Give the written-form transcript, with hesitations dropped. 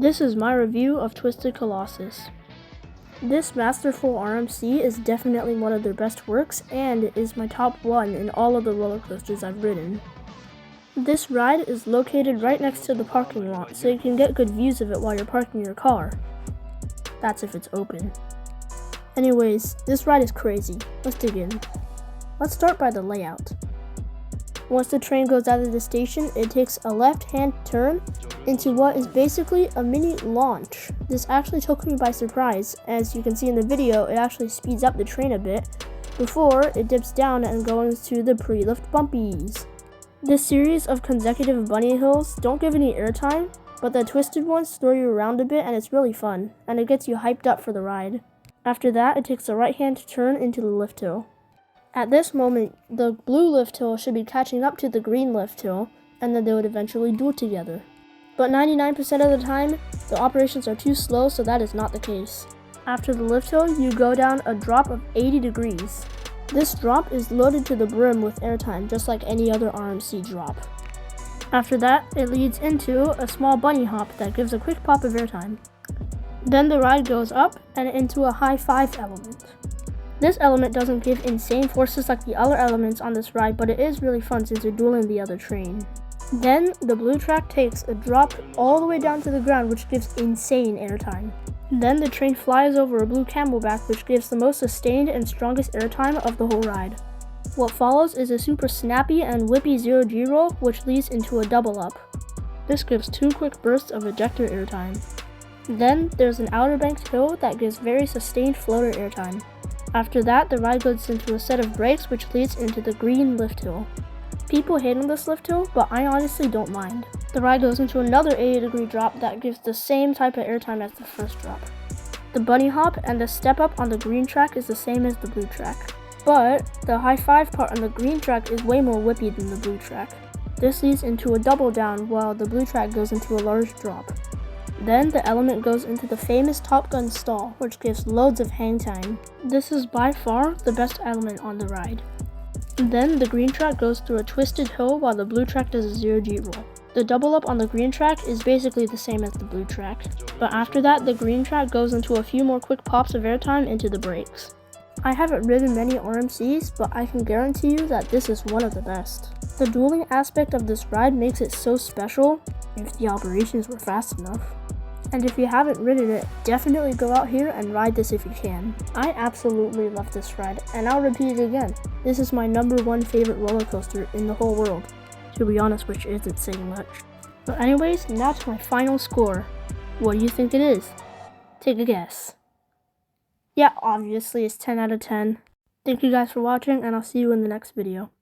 This is my review of Twisted Colossus. This masterful RMC is definitely one of their best works and is my top one in all of the roller coasters I've ridden. This ride is located right next to the parking lot, so you can get good views of it while you're parking your car. That's if it's open. Anyways, this ride is crazy. Let's dig in. Let's start by the layout. Once the train goes out of the station, it takes a left-hand turn into what is basically a mini launch. This actually took me by surprise. As you can see in the video, it actually speeds up the train a bit before it dips down and goes to the pre-lift bumpies. This series of consecutive bunny hills don't give any airtime, but the twisted ones throw you around a bit and it's really fun, and it gets you hyped up for the ride. After that, it takes a right-hand turn into the lift hill. At this moment, the blue lift hill should be catching up to the green lift hill, and then they would eventually duel together. But 99% of the time, the operations are too slow, so that is not the case. After the lift hill, you go down a drop of 80 degrees. This drop is loaded to the brim with airtime, just like any other RMC drop. After that, it leads into a small bunny hop that gives a quick pop of airtime. Then the ride goes up and into a high five element. This element doesn't give insane forces like the other elements on this ride, but it is really fun since you're dueling the other train. Then the blue track takes a drop all the way down to the ground, which gives insane airtime. Then the train flies over a blue camelback, which gives the most sustained and strongest airtime of the whole ride. What follows is a super snappy and whippy 0G roll, which leads into a double up. This gives 2 quick bursts of ejector airtime. Then there's an outer banked hill that gives very sustained floater airtime. After that, the ride goes into a set of brakes, which leads into the green lift hill. People hate on this lift hill, but I honestly don't mind. The ride goes into another 80-degree drop that gives the same type of airtime as the first drop. The bunny hop and the step up on the green track is the same as the blue track. But the high five part on the green track is way more whippy than the blue track. This leads into a double down while the blue track goes into a large drop. Then the element goes into the famous Top Gun stall, which gives loads of hang time. This is by far the best element on the ride. Then the green track goes through a twisted hill while the blue track does a 0G roll. The double up on the green track is basically the same as the blue track, but after that the green track goes into a few more quick pops of airtime into the brakes. I haven't ridden many RMCs, but I can guarantee you that this is one of the best. The dueling aspect of this ride makes it so special if the operations were fast enough. And if you haven't ridden it, definitely go out here and ride this if you can. I absolutely love this ride, and I'll repeat it again. This is my #1 favorite roller coaster in the whole world, to be honest, which isn't saying much. But anyways, now to my final score. What do you think it is? Take a guess. Yeah, obviously it's 10 out of 10. Thank you guys for watching, and I'll see you in the next video.